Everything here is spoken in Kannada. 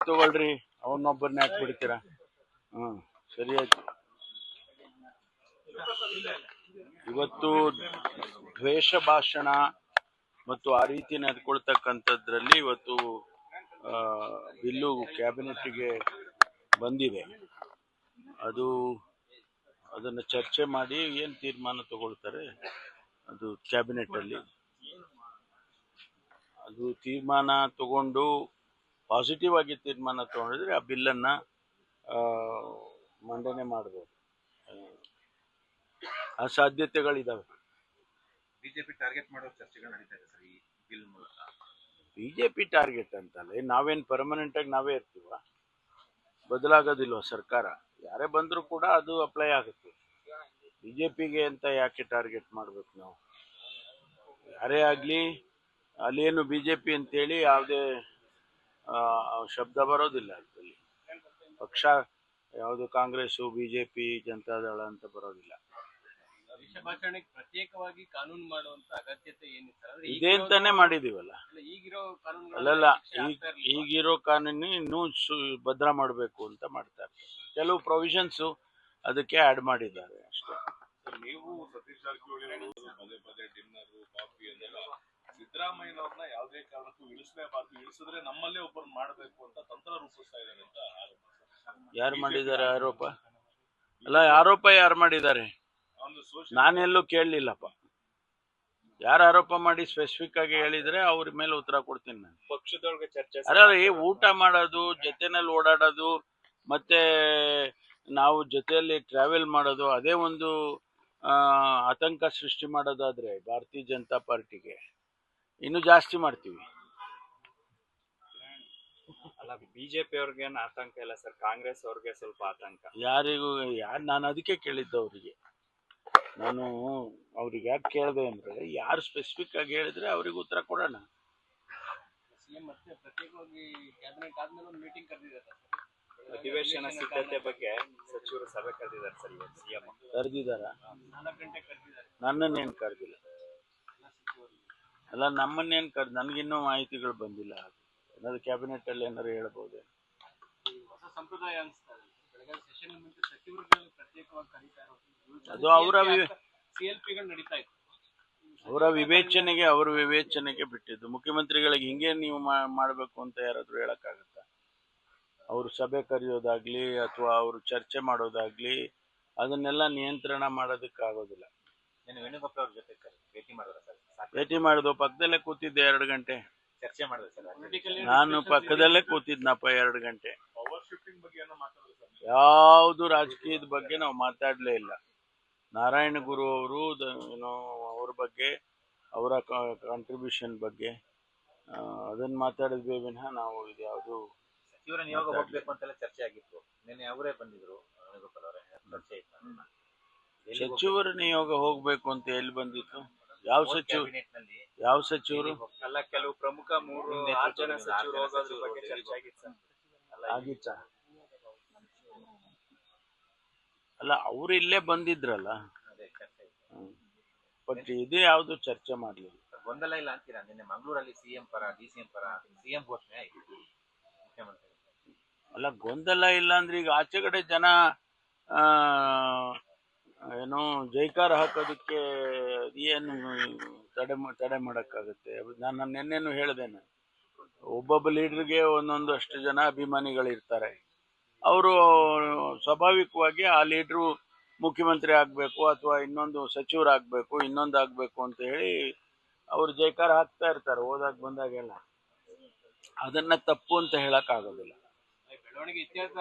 ತಗೊಳ್ರಿ, ಅವನೊಬ್ಬರನ್ನ ಯಾಕೆ ಬಿಡ್ತೀರಾ? ಸರಿ ಆಯ್ತು. ಇವತ್ತು ದ್ವೇಷ ಭಾಷಣ ಮತ್ತು ಆ ರೀತಿ ನಡ್ಕೊಳ್ತಕ್ಕಂಥದ್ರಲ್ಲಿ ಇವತ್ತು ಬಿಲ್ಲು ಕ್ಯಾಬಿನೆಟ್ಗೆ ಬಂದಿದೆ. ಅದನ್ನು ಚರ್ಚೆ ಮಾಡಿ ಏನು ತೀರ್ಮಾನ ತಗೊಳ್ತಾರೆ ಅದು ಕ್ಯಾಬಿನೆಟ್ ಅಲ್ಲಿ. ಅದು ತೀರ್ಮಾನ ತಗೊಂಡು ಪಾಸಿಟಿವ್ ಆಗಿ ತೀರ್ಮಾನ ತಗೊಂಡಿದ್ರೆ ಆ ಬಿಲ್ಲನ್ನು ಮಂಡನೆ ಮಾಡ್ಬೋದು. ಆ ಸಾಧ್ಯತೆಗಳಿದಾವೆ. ಬಿಜೆಪಿ ಟಾರ್ಗೆಟ್ ಮಾಡೋ ಚರ್ಚೆಗಳು ನಡೀತಾ ಇದೆ ಸರ್ ಈ ಬಿಲ್ ಮೂಲಕ. ಬಿಜೆಪಿ ಟಾರ್ಗೆಟ್ ಅಂತಲ್ಲ, ನಾವೇನು ಪರ್ಮನೆಂಟ್ ಆಗಿ ನಾವೇ ಇರ್ತೀವ? ಬದಲಾಗೋದಿಲ್ವ ಸರ್ಕಾರ? ಯಾರೇ ಬಂದರೂ ಕೂಡ ಅದು ಅಪ್ಲೈ ಆಗುತ್ತೆ. ಬಿಜೆಪಿಗೆ ಅಂತ ಯಾಕೆ ಟಾರ್ಗೆಟ್ ಮಾಡ್ಬೇಕು ನಾವು? ಯಾರೇ ಆಗಲಿ ಅಲ್ಲೇನು ಬಿಜೆಪಿ ಅಂತೇಳಿ ಯಾವುದೇ ಶಬ್ದ ಬರೋದಿಲ್ಲ. ಅದರಲ್ಲಿ ಪಕ್ಷ ಯಾವುದು ಕಾಂಗ್ರೆಸ್ಸು, ಬಿಜೆಪಿ, ಜನತಾದಳ ಅಂತ ಬರೋದಿಲ್ಲ. ಪ್ರತ್ಯೇಕವಾಗಿ ಕಾನೂನು ಮಾಡುವಂತ ಅಗತ್ಯತೆ ಏನಿತ್ತು? ಇದೆ ಅಂತಾನೆ ಮಾಡಿದೀವಲ್ಲ. ಅಲ್ಲಲ್ಲ, ಈಗಿರೋ ಕಾನೂನು ಇನ್ನೂ ಭದ್ರ ಮಾಡಬೇಕು ಅಂತ ಮಾಡ್ತಾರೆ. ಕೆಲವು ಪ್ರೊವಿಷನ್ಸು ಅದಕ್ಕೆ ಆಡ್ ಮಾಡಿದ್ದಾರೆ ಅಷ್ಟೇ. ನೀವು ಸತೀಶ್ ಜಾರಕಿಹೊಳಿ ಪದೇ ಪದೇ ಡಿನ್ನರು ಕಾಫಿ ಅಂತೆಲ್ಲ ಸಿದ್ದರಾಮಯ್ಯನವ್ರನ್ನ ಯಾವುದೇ ಕಾರಣಕ್ಕೂ ಇಳಿಸಲೇಬಾರ್ದು, ಇಳಿಸಿದ್ರೆ ನಮ್ಮಲ್ಲೇ ಒಬ್ಬರು ಮಾಡಬೇಕು ಅಂತ ತಂತ್ರ ರೂಪಿಸ್ತಾ ಇದ್ದಾರೆ ಅಂತ ಆರೋಪ. ಯಾರು ಮಾಡಿದ್ದಾರೆ ಆರೋಪ? ಅಲ್ಲ, ಆರೋಪ ಯಾರು ಮಾಡಿದ್ದಾರೆ? ನಾನೆಲ್ಲೂ ಕೇಳಲಿಲ್ಲಪ್ಪ. ಯಾರು ಆರೋಪ ಮಾಡಿ ಸ್ಪೆಸಿಫಿಕ್ ಆಗಿ ಹೇಳಿದ್ರೆ ಅವ್ರ ಮೇಲೆ ಉತ್ತರ ಕೊಡ್ತೀನಿ ನಾನು. ಪಕ್ಷದೊಳಗೆ ಚರ್ಚೆ ಅಲ್ಲ, ಊಟ ಮಾಡೋದು, ಜೊತೆನಲ್ಲಿ ಓಡಾಡೋದು, ಮತ್ತೆ ನಾವು ಜೊತೆಯಲ್ಲಿ ಟ್ರಾವೆಲ್ ಮಾಡೋದು, ಅದೇ ಒಂದು ಆತಂಕ ಸೃಷ್ಟಿ ಮಾಡೋದಾದ್ರೆ ಭಾರತೀಯ ಜನತಾ ಪಾರ್ಟಿಗೆ ಇನ್ನೂ ಜಾಸ್ತಿ ಮಾಡ್ತೀವಿ. ಅಲ್ಲ, ಬಿಜೆಪಿ ಅವ್ರಿಗೇನು ಆತಂಕ ಇಲ್ಲ ಸರ್, ಕಾಂಗ್ರೆಸ್ ಅವ್ರಿಗೆ ಸ್ವಲ್ಪ ಆತಂಕ. ಯಾರಿಗೂ ನಾನು ಅದಕ್ಕೆ ಕೇಳಿದ್ದು ಅವರಿಗೆ. ನಾನು ಅವ್ರಿಗೆ ಯಾಕೆ ಕೇಳಿದೆ ಅಂದ್ರೆ, ಯಾರು ಸ್ಪೆಸಿಫಿಕ್ ಆಗಿ ಹೇಳಿದ್ರೆ ಅವ್ರಿಗೆ ಉತ್ತರ ಕೊಡೋಣ. ಸಿಎಂ ಮತ್ತೆ ಪ್ರತ್ಯೇಕವಾಗಿ ಕ್ಯಾಬಿನೆಟ್ ಆದ್ಮೇಲೆ ಒಂದು ಮೀಟಿಂಗ್ ಕರೆದಿದ್ದಾರೆ. ಅಧಿವೇಶನ ಸಿದ್ಧತೆ ಬಗ್ಗೆ ಸಚಿವರು ಸಭೆ ಕರೆದಿದ್ದಾರೆ ಸರ್. ಇವತ್ತು ಸಿಎಂ ಕರೆದಿದ್ದಾರ? 4 ಗಂಟೆ ಕರೆದಿದ್ದಾರೆ. ನನ್ನನ್ನೇನು ಕರೆದಿಲ್ಲ. ಅಲ್ಲ, ನಮ್ಮನ್ನೇನು ನನಗಿನ್ನೂ ಮಾಹಿತಿಗಳು ಬಂದಿಲ್ಲ. ಏನಾದ್ರು ಕ್ಯಾಬಿನೆಟ್ ಅಲ್ಲಿ ಏನಾದ್ರು ಹೇಳ್ಬೋದು. ಹೊಸ ಸಂಪ್ರದಾಯ ಅನಿಸ್ತಾರೆ. ಬೆಳಗ್ಗೆ ಸೆಷನ್ ಮುಂಚೆ ಸಚಿವರುಗಳು ಪ್ರತ್ಯೇಕವಾಗಿ ಕರೀತಾ ಇರೋದು, ಅದು ಅವರ ಸಿಎಲ್ಪಿಗಳು ನಡೀತಾ ಇತ್ತು. ಅವ್ರ ವಿವೇಚನೆಗೆ ಬಿಟ್ಟಿದ್ದು. ಮುಖ್ಯಮಂತ್ರಿಗಳಿಗೆ ಹಿಂಗೆ ನೀವು ಮಾಡಬೇಕು ಅಂತ ಯಾರಾದ್ರೂ ಹೇಳಕ್ಕಾಗತ್ತಾ? ಅವರು ಸಭೆ ಕರೆಯೋದಾಗ್ಲಿ ಅಥವಾ ಅವರು ಚರ್ಚೆ ಮಾಡೋದಾಗ್ಲಿ ಅದನ್ನೆಲ್ಲ ನಿಯಂತ್ರಣ ಮಾಡೋದಕ್ಕಾಗೋದಿಲ್ಲ. ವೇಣುಗೋಪಾಲ್ ಅವ್ರ ಜೊತೆ ಭೇಟಿ ಮಾಡಿದ್ವು, ಪಕ್ಕದಲ್ಲೇ ಕೂತಿದ್ದೆ 2 ಗಂಟೆ. ಚರ್ಚೆ ಮಾಡಿದ್ರೆ ಸರ್. ನಾನು ಪಕ್ಕದಲ್ಲೇ ಕೂತಿದ್ನಪ್ಪ 2 ಗಂಟೆ. ಪವರ್ ಶಿಫ್ಟಿಂಗ್ ಬಗ್ಗೆ ಏನೋ ಮಾತಾಡಿದ್ರು ಸರ್. ಯಾವುದು ರಾಜಕೀಯದ ಬಗ್ಗೆ ನಾವು ಮಾತಾಡಲೇ ಇಲ್ಲ. ನಾರಾಯಣ ಗುರು ಅವರು ಏನೋ ಅವ್ರ ಬಗ್ಗೆ, ಅವರ ಕಾಂಟ್ರಿಬ್ಯೂಷನ್ ಬಗ್ಗೆ ಅದನ್ನು ಮಾತಾಡಿದ್ವಿ ವಿನಃ ನಾವು ಇದು ಯಾವುದು ಸಚಿವರ ನಿಯೋಗ ಹೋಗ್ಬೇಕು ಅಂತೆಲ್ಲ ಚರ್ಚೆ ಆಗಿತ್ತು. ನಿನ್ನೆ ಅವರೇ ಬಂದಿದ್ರು, ವೇಣುಗೋಪಾಲ್ ಅವರೇ. ಚರ್ಚೆ ಇತ್ತು. ಸಚಿವರ ನಿಯೋಗ ಹೋಗ್ಬೇಕು ಅಂತ ಎಲ್ಲಿ ಬಂದಿತ್ತು? ಯಾವ ಸಚಿವರು? ಅಲ್ಲ, ಕೆಲವು ಪ್ರಮುಖ 3-6 ಜನ ಸಚಿವರು ಹೋಗೋದ್ರ ಬಗ್ಗೆ ಚರ್ಚೆ ಆಗಿತ್ತು. ಆಗಿತ್ತ? ಅಲ್ಲ, ಅವ್ರು ಇಲ್ಲೇ ಬಂದಿದ್ರಲ್ಲ. ಬಟ್ ಇದು ಯಾವುದು ಚರ್ಚೆ ಮಾಡಲಿಲ್ಲ. ಗೊಂದಲ ಇಲ್ಲ ಅಂತೀರಾ? ನಿನ್ನೆ ಮಂಗಳೂರಲ್ಲಿ ಸಿಎಂ ಪರ, ಡಿಸಿಎಂ ಪರ ಸಿಎಂ ಘೋಷಣೆ ಆಯ್ತು ಮುಖ್ಯಮಂತ್ರಿ. ಅಲ್ಲ, ಗೊಂದಲ ಇಲ್ಲ ಅಂದ್ರೆ ಈಗ ಆಚೆ ಕಡೆ ಜನ ಏನೋ ಜೈಕಾರ ಹಾಕೋದಕ್ಕೆ ಏನು ತಡೆ ಮಾಡೋಕ್ಕಾಗುತ್ತೆ? ನಾನು ನಿನ್ನೆನೂ ಹೇಳಿದೆ. ಒಬ್ಬೊಬ್ಬ ಲೀಡರ್ಗೆ ಒಂದೊಂದು ಅಷ್ಟು ಜನ ಅಭಿಮಾನಿಗಳಿರ್ತಾರೆ. ಅವರು ಸ್ವಾಭಾವಿಕವಾಗಿ ಆ ಲೀಡ್ರು ಮುಖ್ಯಮಂತ್ರಿ ಆಗಬೇಕು ಅಥವಾ ಇನ್ನೊಂದು ಸಚಿವರಾಗಬೇಕು, ಇನ್ನೊಂದು ಆಗಬೇಕು ಅಂತ ಹೇಳಿ ಅವರು ಜೈಕಾರ ಹಾಕ್ತಾ ಇರ್ತಾರೆ ಹೋದಾಗ ಬಂದಾಗೆಲ್ಲ. ಅದನ್ನ ತಪ್ಪು ಅಂತ ಹೇಳಕ್ ಆಗೋದಿಲ್ಲ. ಬೆಳವಣಿಗೆ ಇತಿಹಾಸ